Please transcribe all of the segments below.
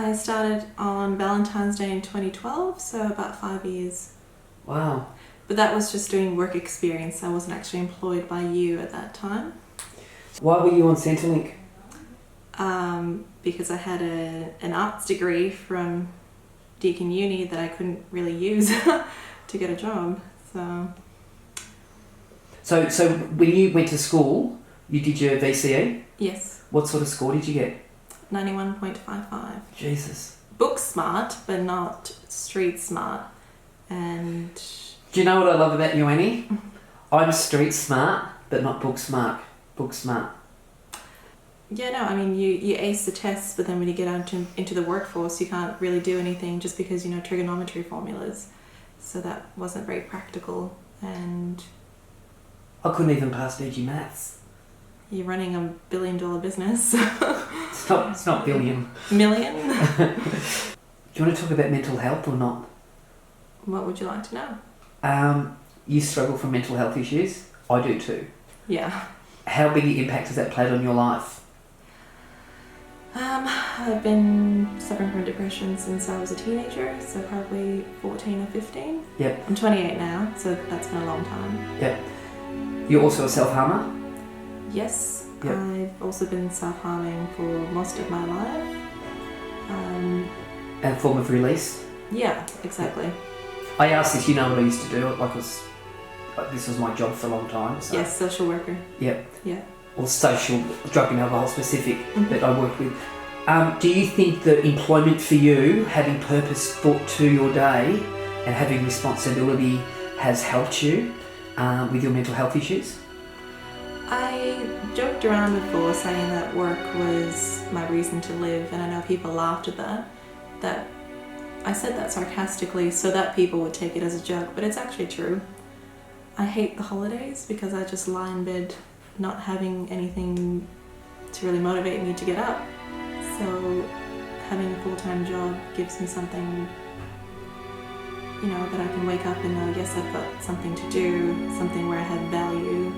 I started on Valentine's Day in 2012, so about 5 years. Wow. But that was just doing work experience. I wasn't actually employed by you at that time. Why were you on Centrelink? Because I had an arts degree from Deakin Uni that I couldn't really use to get a job. So when you went to school, you did your VCE? Yes. What sort of score did you get? 91.55. Jesus. Book smart, but not street smart. And Do you know what I love about you, Annie? I'm street smart, but not book smart. Book smart. yeah, no, I mean, you ace the tests, but then when you get out into the workforce, you can't really do anything just because you know trigonometry formulas. So that wasn't very practical, and I couldn't even pass DG Maths. you're running $1 billion business. It's not billion. Million? Do you want to talk about mental health or not? What would you like to know? You struggle from mental health issues. I do too. Yeah. How big an impact has that played on your life? I've been suffering from depression since I was a teenager, so probably 14 or 15. Yep. I'm 28 now, so that's been a long time. Yep. You're also a self-harmer? Yes, Yep. I've also been self-harming for most of my life. And a form of release? Yeah, exactly. I asked this, you know what I used to do, this was my job for a long time. So. Yes, social worker. Yep. Yeah. Or social, drug and alcohol specific, Mm-hmm. that I work with. Do you think that employment for you, having purpose brought to your day and having responsibility has helped you with your mental health issues? I joked around before saying that work was my reason to live, and I know people laughed at that I said that sarcastically so that people would take it as a joke, but it's actually true. I hate the holidays because I just lie in bed not having anything to really motivate me to get up. So having a full-time job gives me something, you know, that I can wake up and know, yes, I've got something to do, something where I have value,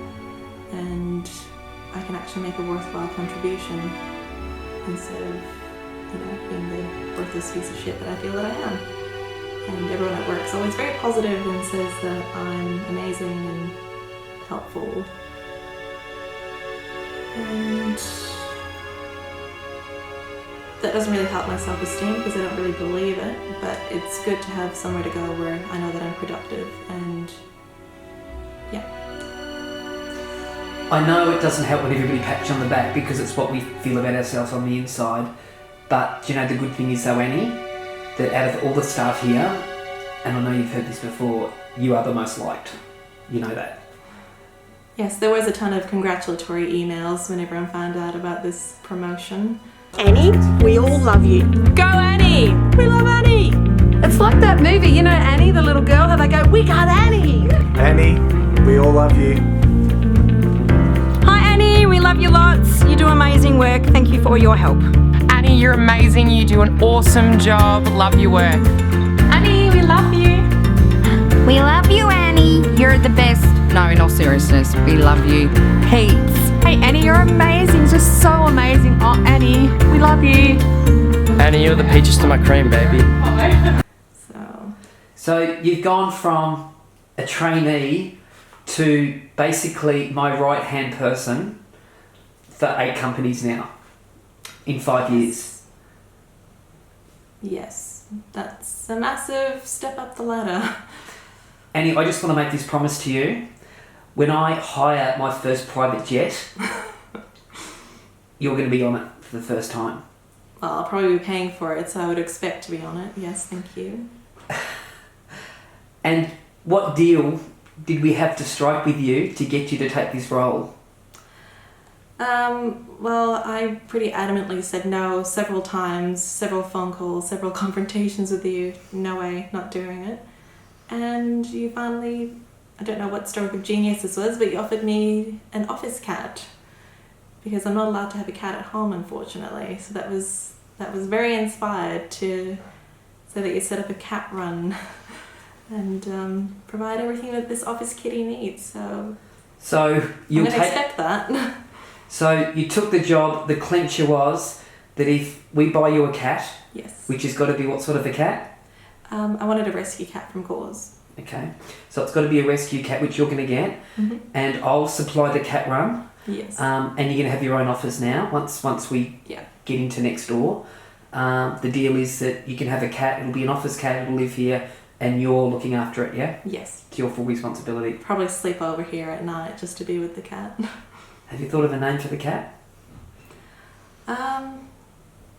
and I can actually make a worthwhile contribution instead of, you know, being the worthless piece of shit that I feel that I am. And everyone at work is always very positive and says that I'm amazing and helpful. And that doesn't really help my self-esteem because I don't really believe it, but it's good to have somewhere to go where I know that I'm productive, and yeah. I know it doesn't help when everybody pats you on the back because it's what we feel about ourselves on the inside, but you know the good thing is though, Annie, that out of all the staff here, and I know you've heard this before, you are the most liked. You know that. Yes, there was a ton of congratulatory emails when everyone found out about this promotion. Annie, we all love you. Go Annie! We love Annie! It's like that movie, you know Annie, the little girl, how they go, we got Annie! Annie, we all love you. Hi Annie, we love you lots. You do amazing work. Thank you for all your help. Annie, you're amazing. You do an awesome job. Love your work. Annie, we love you. We love you, Annie. You're the best. No, in all seriousness, we love you heaps. Hey Annie, you're amazing. Just so amazing. Oh Annie, we love you. Annie, you're the peaches to my cream, baby. So you've gone from a trainee to basically my right-hand person for 8 companies now in 5 years. Yes, that's a massive step up the ladder. Annie, I just want to make this promise to you. When I hire my first private jet, you're going to be on it for the first time. Well, I'll probably be paying for it, so I would expect to be on it. Yes, thank you. And what deal did we have to strike with you to get you to take this role? Well, I pretty adamantly said no several times, several phone calls, several confrontations with you. No way, not doing it. And you finally, I don't know what stroke of genius this was, but you offered me an office cat. Because I'm not allowed to have a cat at home, unfortunately. So that was very inspired to say that you set up a cat run and provide everything that this office kitty needs. So you'll expect that. So you took the job. The clincher was that if we buy you a cat, Yes. which has got to be what sort of a cat? I wanted a rescue cat from Gauze. Okay, so it's got to be a rescue cat, which you're going to get, and I'll supply the cat run. Yes. And you're going to have your own office now. Once we get into next door, the deal is that you can have a cat. It'll be an office cat. It'll live here, and you're looking after it. Yeah. Yes. It's your full responsibility. Probably sleep over here at night just to be with the cat. Have you thought of a name for the cat?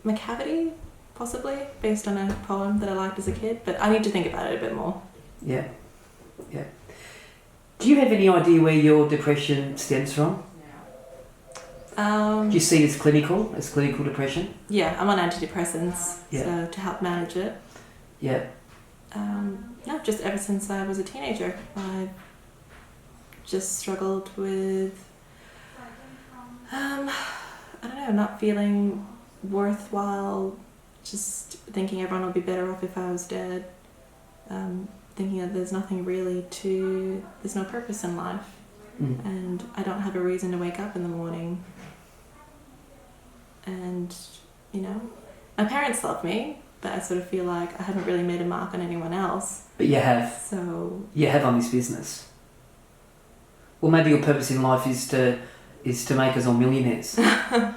Macavity, possibly, based on a poem that I liked as a kid. But I need to think about it a bit more. Yeah. Yeah. Do you have any idea where your depression stems from? Do you see it as clinical depression? Yeah, I'm on antidepressants, Yeah. so to help manage it. Yeah. No, just ever since I was a teenager, I've just struggled with, I don't know, not feeling worthwhile, just thinking everyone would be better off if I was dead, thinking that there's nothing really there's no purpose in life, and I don't have a reason to wake up in the morning. And, you know, my parents love me, but I sort of feel like I haven't really made a mark on anyone else. But you have. So You have on this business. Well, maybe your purpose in life is to make us all millionaires. yes,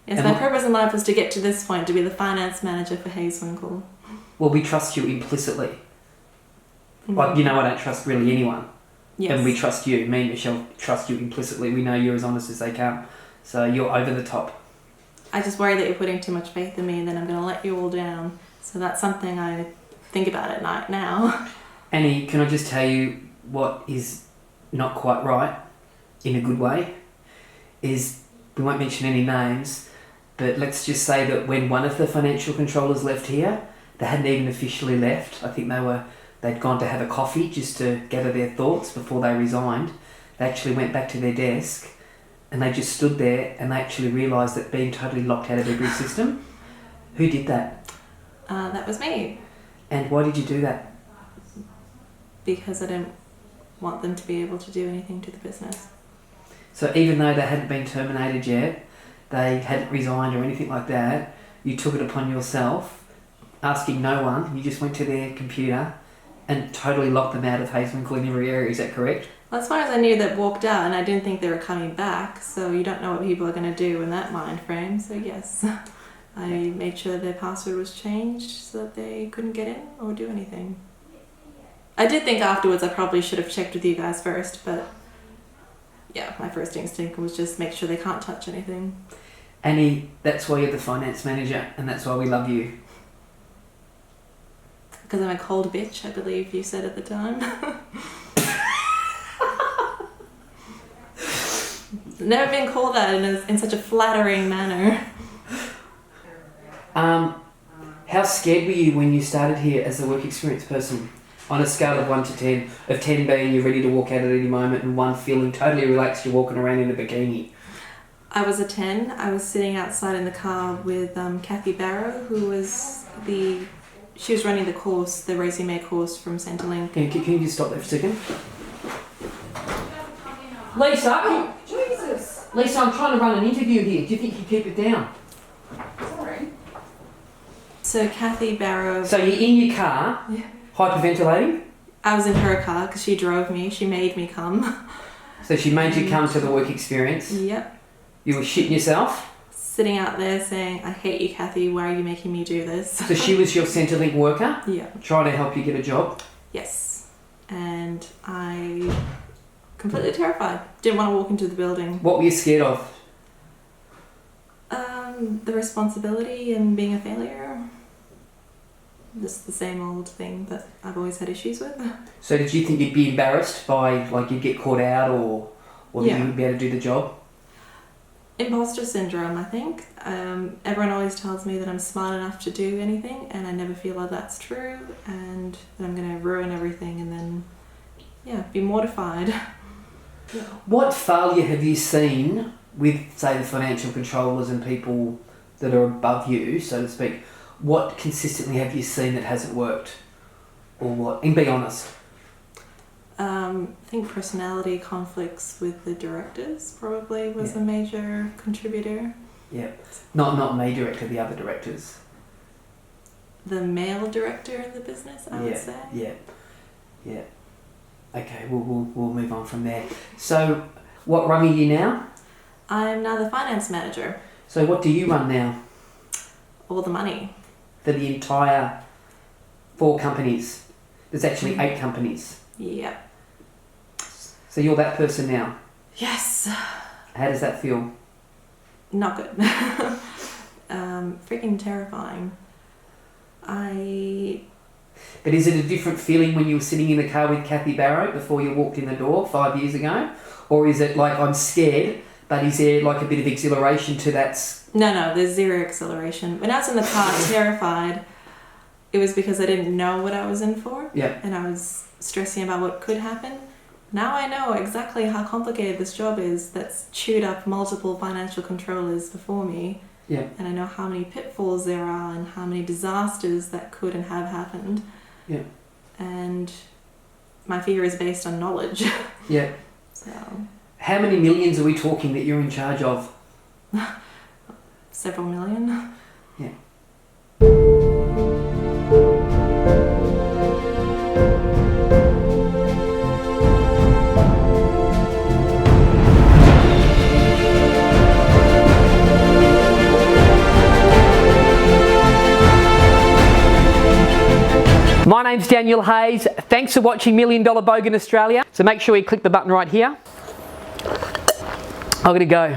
my purpose in life was to get to this point, to be the finance manager for Hazewinkle. Well, we trust you implicitly. Like, you know, I don't trust really anyone. Yes. And we trust you. Me and Michelle trust you implicitly. We know you're as honest as they come. So you're over the top. I just worry that you're putting too much faith in me and then I'm going to let you all down. So that's something I think about at night now. Annie, can I just tell you what is not quite right, in a good way, is, we won't mention any names, but let's just say that when one of the financial controllers left here, they hadn't even officially left. I think they'd gone to have a coffee just to gather their thoughts before they resigned. They actually went back to their desk and they just stood there and they actually realised that being totally locked out of every system. Who did that? That was me. And why did you do that? Because I didn't want them to be able to do anything to the business. So even though they hadn't been terminated yet, they hadn't resigned or anything like that, you took it upon yourself, asking no one, you just went to their computer and totally locked them out of Hazewinkle in every area, is that correct? Well, as far as I knew, they walked out and I didn't think they were coming back, so you don't know what people are going to do in that mind frame, so yes. I made sure their password was changed so that they couldn't get in or do anything. I did think afterwards I probably should have checked with you guys first, but yeah, my first instinct was just make sure they can't touch anything. Annie, that's why you're the finance manager and that's why we love you. Because I'm a cold bitch, I believe you said at the time. Never been called that in such a flattering manner. How scared were you when you started here as a work experience person? On a scale of 1 to 10, of 10 being you're ready to walk out at any moment and 1 feeling totally relaxed, you're walking around in a bikini. I was a 10. I was sitting outside in the car with Kathy Barrow, who was she was running the course, the resume course from Centrelink. Can you just stop there for a second? Lisa! Oh, Jesus! Lisa, I'm trying to run an interview here. Do you think you keep it down? Sorry. So Kathy Barrow... So you're in your car, hyperventilating? I was in her car because she drove me. She made me come. So she made you come to the work experience? Yep. You were shitting yourself? Sitting out there saying, I hate you, Kathy. Why are you making me do this? So she was your Centrelink worker? Yeah. Trying to help you get a job? Yes. And I... completely terrified. Didn't want to walk into the building. What were you scared of? The responsibility and being a failure. Just the same old thing that I've always had issues with. So did you think you'd be embarrassed by, like, you'd get caught out or that you wouldn't be able to do the job? Imposter syndrome, I think. Everyone always tells me that I'm smart enough to do anything, and I never feel like that's true, and that I'm going to ruin everything and then, be mortified. What failure have you seen with, say, the financial controllers and people that are above you, so to speak? What consistently have you seen that hasn't worked? Or what? And be honest. I think personality conflicts with the directors probably was a major contributor. Yeah. Not me, director, the other directors. the male director of the business, I would say. Yeah. Okay, we'll move on from there. So, what rung are you now? I'm now the finance manager. So, what do you run now All the money. for the entire 4 companies? There's actually 8 companies. Yeah. So, you're that person now. Yes. How does that feel? Not good. Freaking terrifying. But is it a different feeling when you were sitting in the car with Kathy Barrow before you walked in the door 5 years ago? Or is it like, I'm scared, but is there like a bit of exhilaration to that? No, there's zero acceleration. When I was in the car terrified, it was because I didn't know what I was in for. Yeah. And I was stressing about what could happen. Now I know exactly how complicated this job is that's chewed up multiple financial controllers before me. Yeah. And I know how many pitfalls there are and how many disasters that could and have happened. Yeah. And my fear is based on knowledge. Yeah. So, How many millions are we talking that you're in charge of? several million. Yeah. My name's Daniel Hayes. Thanks for watching $1 Million Bogan Australia. So make sure you click the button right here. I'm going to go.